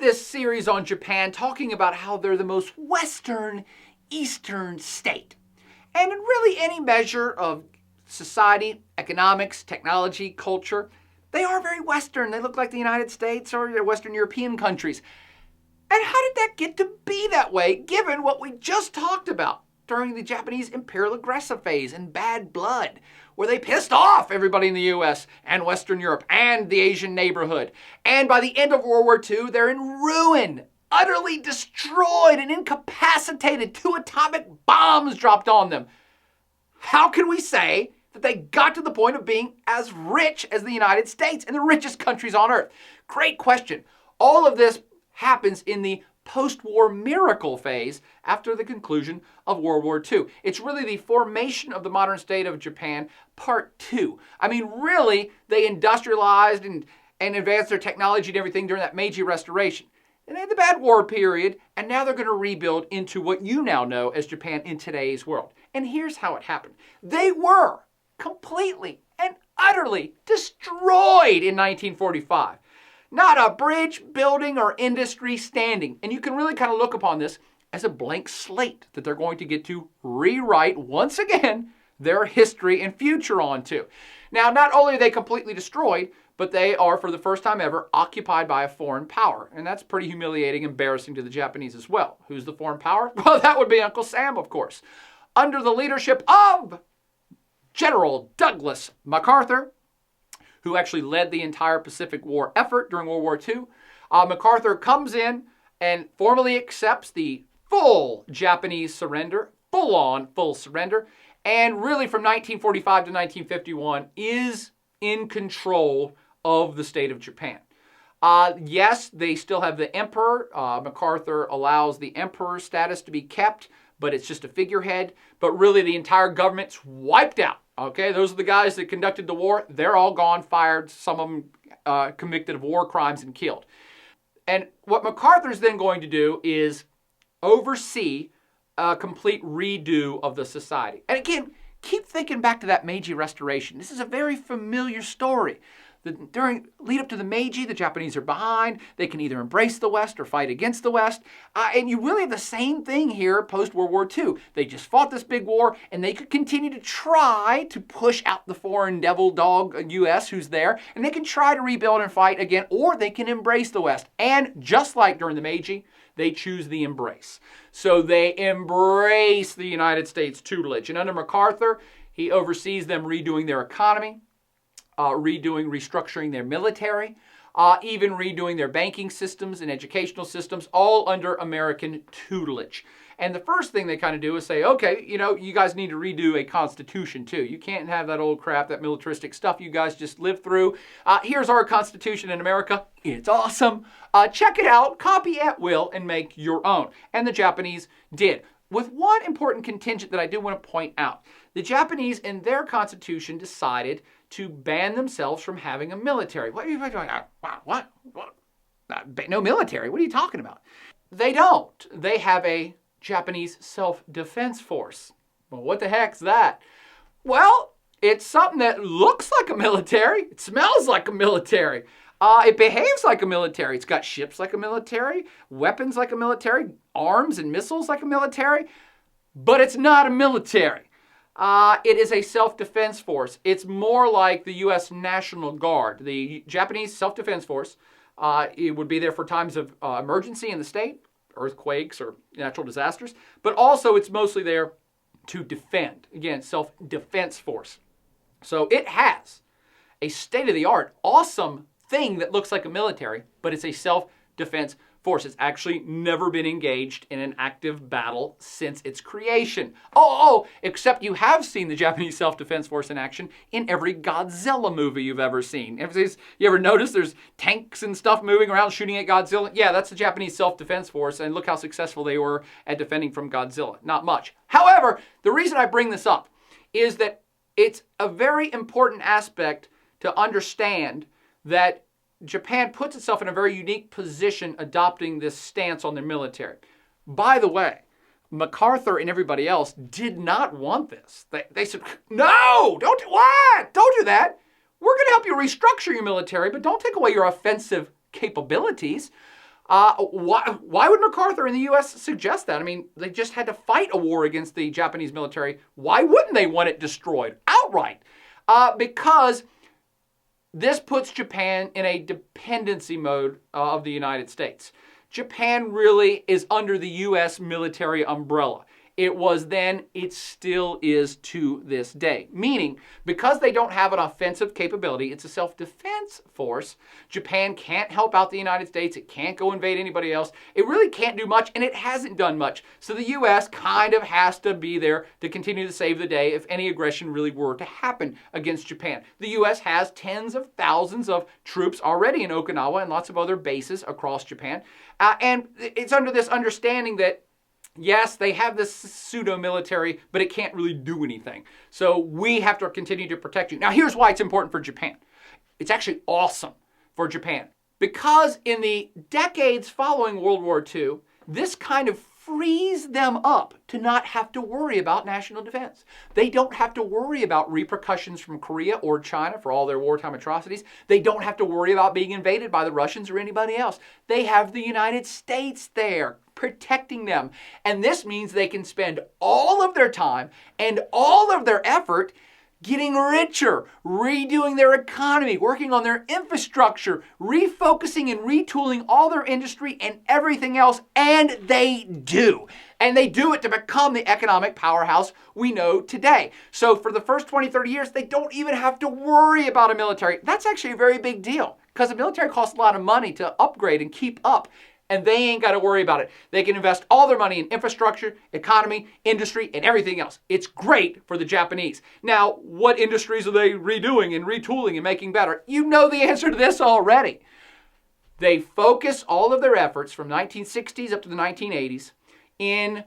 this series on Japan talking about how they're the most Western Eastern state. And in really any measure of society, economics, technology, culture, they are very Western. They look like the United States or Western European countries. And how did that get to be that way, given what we just talked about during the Japanese imperial aggressive phase and bad blood, where they pissed off everybody in the US and Western Europe and the Asian neighborhood. And by the end of World War II, they're in ruin, utterly destroyed and incapacitated. 2 atomic bombs dropped on them. How can we say that they got to the point of being as rich as the United States and the richest countries on earth? Great question. All of this happens in the post-war miracle phase after the conclusion of World War II. It's really the formation of the modern state of Japan, part 2. I mean, really, they industrialized and advanced their technology and everything during that Meiji Restoration. And they had the bad war period, and now they're going to rebuild into what you now know as Japan in today's world. And here's how it happened. They were completely and utterly destroyed in 1945. Not a bridge, building, or industry standing. And you can really kind of look upon this as a blank slate that they're going to get to rewrite once again their history and future onto. Now, not only are they completely destroyed, but they are, for the first time ever, occupied by a foreign power. And that's pretty humiliating, embarrassing to the Japanese as well. Who's the foreign power? Well, that would be Uncle Sam, of course. Under the leadership of General Douglas MacArthur, who actually led the entire Pacific War effort during World War II. MacArthur comes in and formally accepts the full Japanese surrender, full surrender, and really from 1945 to 1951 is in control of the state of Japan. Yes, they still have the emperor. MacArthur allows the emperor status to be kept, but it's just a figurehead. But really the entire government's wiped out. Okay, those are the guys that conducted the war. They're all gone, fired, some of them convicted of war crimes and killed. And what MacArthur's then going to do is oversee a complete redo of the society. And again, keep thinking back to that Meiji Restoration. This is a very familiar story. During lead up to the Meiji, the Japanese are behind. They can either embrace the West or fight against the West. And you really have the same thing here post-World War II. They just fought this big war, and they could continue to try to push out the foreign devil dog U.S. who's there, and they can try to rebuild and fight again, or they can embrace the West. And just like during the Meiji, they choose the embrace. So they embrace the United States tutelage. And under MacArthur, he oversees them redoing their economy, restructuring their military, even redoing their banking systems and educational systems, all under American tutelage. And the first thing they kind of do is say, okay, you guys need to redo a constitution too. You can't have that old crap, that militaristic stuff you guys just lived through. Here's our constitution in America. It's awesome. Check it out, copy at will, and make your own. And the Japanese did. With one important contingent that I do want to point out. The Japanese, in their constitution, decided to ban themselves from having a military. What are you doing? What? No military? What are you talking about? They don't. They have a Japanese self-defense force. Well, what the heck's that? Well, it's something that looks like a military. It smells like a military. It behaves like a military. It's got ships like a military, weapons like a military, arms and missiles like a military, but it's not a military. It is a self-defense force. It's more like the U.S. National Guard. The Japanese self-defense force, it would be there for times of emergency in the state, earthquakes or natural disasters, but also it's mostly there to defend. Again, self-defense force. So it has a state-of-the-art, awesome thing that looks like a military, but it's a self-defense force. It's actually never been engaged in an active battle since its creation. Except you have seen the Japanese self-defense force in action in every Godzilla movie you've ever seen. You ever notice there's tanks and stuff moving around shooting at Godzilla? Yeah, that's the Japanese self-defense force, and look how successful they were at defending from Godzilla. Not much. However, the reason I bring this up is that it's a very important aspect to understand that Japan puts itself in a very unique position adopting this stance on their military. By the way, MacArthur and everybody else did not want this. They said, no, don't do that. We're going to help you restructure your military, but don't take away your offensive capabilities. Why would MacArthur and the U.S. suggest that? I mean, they just had to fight a war against the Japanese military. Why wouldn't they want it destroyed outright? Because this puts Japan in a dependency mode of the United States. Japan really is under the U.S. military umbrella. It was then, it still is to this day. Meaning, because they don't have an offensive capability, it's a self-defense force, Japan can't help out the United States, it can't go invade anybody else, it really can't do much, and it hasn't done much. So the U.S. kind of has to be there to continue to save the day if any aggression really were to happen against Japan. The U.S. has tens of thousands of troops already in Okinawa and lots of other bases across Japan. And it's under this understanding that yes, they have this pseudo-military, but it can't really do anything. So we have to continue to protect you. Now, here's why it's important for Japan. It's actually awesome for Japan. Because in the decades following World War II, this kind of frees them up to not have to worry about national defense. They don't have to worry about repercussions from Korea or China for all their wartime atrocities. They don't have to worry about being invaded by the Russians or anybody else. They have the United States there protecting them. And this means they can spend all of their time and all of their effort getting richer, redoing their economy, working on their infrastructure, refocusing and retooling all their industry and everything else, and they do. And they do it to become the economic powerhouse we know today. So for the first 20, 30 years, they don't even have to worry about a military. That's actually a very big deal because the military costs a lot of money to upgrade and keep up. And they ain't got to worry about it. They can invest all their money in infrastructure, economy, industry, and everything else. It's great for the Japanese. Now, what industries are they redoing and retooling and making better? You know the answer to this already. They focus all of their efforts from 1960s up to the 1980s in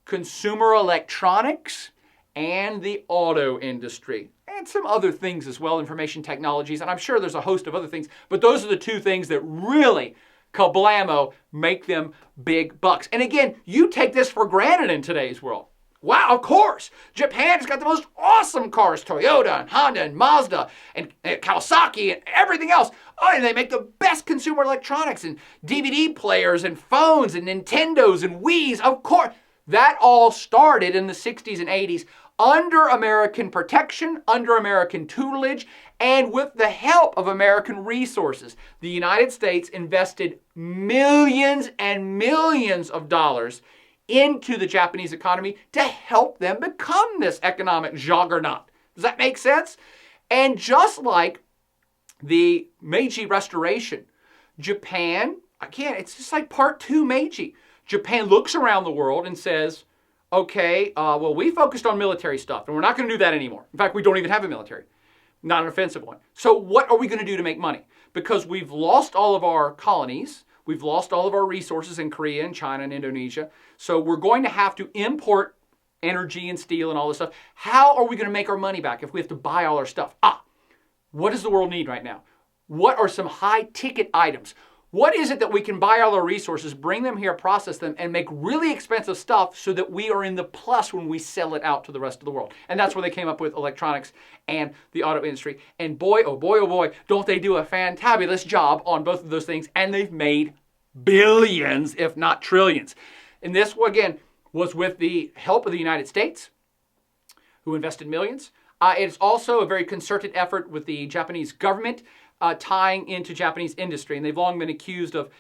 consumer electronics and the auto industry. And some other things as well, information technologies. And I'm sure there's a host of other things. But those are the two things that really kablamo, make them big bucks. And again, you take this for granted in today's world. Wow, of course. Japan's got the most awesome cars, Toyota and Honda and Mazda and Kawasaki and everything else. Oh, and they make the best consumer electronics and DVD players and phones and Nintendos and Wiis. Of course, that all started in the 60s and 80s under American protection, under American tutelage, and with the help of American resources. The United States invested millions and millions of dollars into the Japanese economy to help them become this economic juggernaut. Does that make sense? And just like the Meiji Restoration, Japan, again, it's just like part two Meiji. Japan looks around the world and says, okay, well, we focused on military stuff, and we're not going to do that anymore. In fact, we don't even have a military, not an offensive one. So what are we going to do to make money? Because we've lost all of our colonies, we've lost all of our resources in Korea and China and Indonesia, so we're going to have to import energy and steel and all this stuff. How are we going to make our money back if we have to buy all our stuff? What does the world need right now? What are some high-ticket items? What is it that we can buy all our resources, bring them here, process them, and make really expensive stuff so that we are in the plus when we sell it out to the rest of the world? And that's where they came up with electronics and the auto industry. And boy, oh boy, oh boy, don't they do a fantabulous job on both of those things. And they've made billions, if not trillions. And this, again, was with the help of the United States, who invested millions. It's also a very concerted effort with the Japanese government, tying into Japanese industry. And they've long been accused of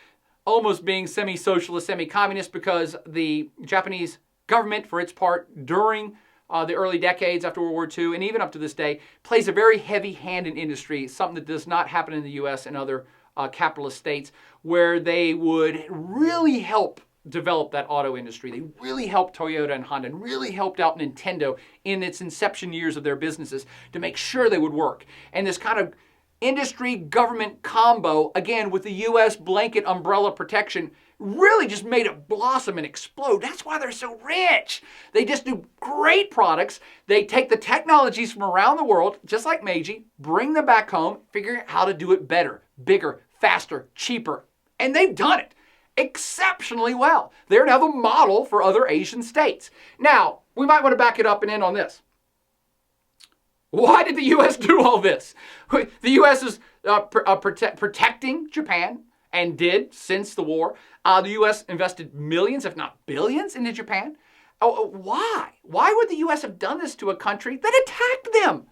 almost being semi-socialist, semi-communist because the Japanese government, for its part, during the early decades after World War II, and even up to this day, plays a very heavy hand in industry, something that does not happen in the U.S. and other capitalist states, where they would really help develop that auto industry. They really helped Toyota and Honda and really helped out Nintendo in its inception years of their businesses to make sure they would work. And this kind of industry-government combo, again, with the U.S. blanket umbrella protection, really just made it blossom and explode. That's why they're so rich. They just do great products. They take the technologies from around the world, just like Meiji, bring them back home, figuring out how to do it better, bigger, faster, cheaper. And they've done it exceptionally well. They're now the model for other Asian states. Now, we might want to back it up and end on this. Why did the U.S. do all this? The U.S. is protecting Japan and did since the war. The U.S. invested millions, if not billions, into Japan. Why? Why would the U.S. have done this to a country that attacked them?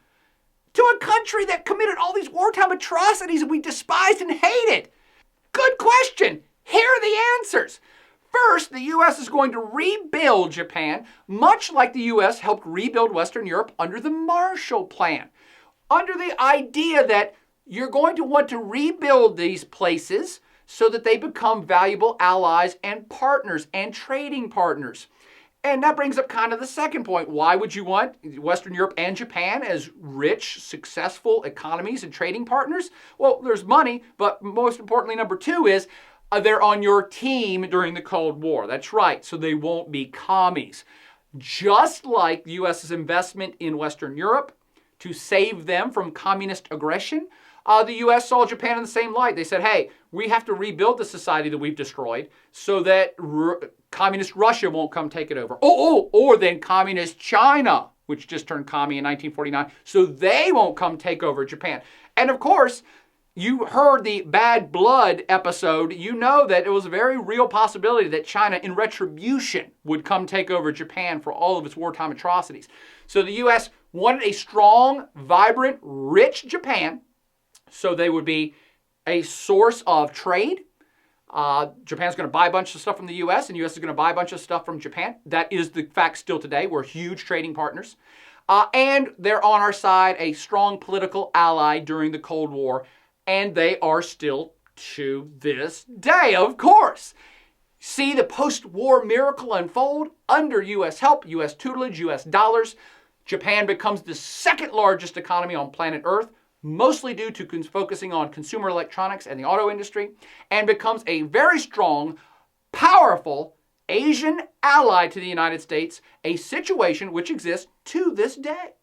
To a country that committed all these wartime atrocities that we despised and hated? Good question. Here are the answers. First, the U.S. is going to rebuild Japan, much like the U.S. helped rebuild Western Europe under the Marshall Plan. Under the idea that you're going to want to rebuild these places so that they become valuable allies and partners and trading partners. And that brings up kind of the second point. Why would you want Western Europe and Japan as rich, successful economies and trading partners? Well, there's money, but most importantly, number two is they're on your team during the Cold War. That's right, so they won't be commies. Just like the U.S.'s investment in Western Europe to save them from communist aggression, the U.S. saw Japan in the same light. They said, hey, we have to rebuild the society that we've destroyed so that communist Russia won't come take it over. Or then communist China, which just turned commie in 1949, so they won't come take over Japan. And of course, you heard the Bad Blood episode. You know that it was a very real possibility that China, in retribution, would come take over Japan for all of its wartime atrocities. So the U.S. wanted a strong, vibrant, rich Japan, so they would be a source of trade. Japan's going to buy a bunch of stuff from the U.S., and the U.S. is going to buy a bunch of stuff from Japan. That is the fact still today. We're huge trading partners. And they're on our side, a strong political ally during the Cold War, and they are still to this day, of course. See the post-war miracle unfold under U.S. help, U.S. tutelage, U.S. dollars. Japan becomes the second largest economy on planet Earth, mostly due to focusing on consumer electronics and the auto industry, and becomes a very strong, powerful Asian ally to the United States, a situation which exists to this day.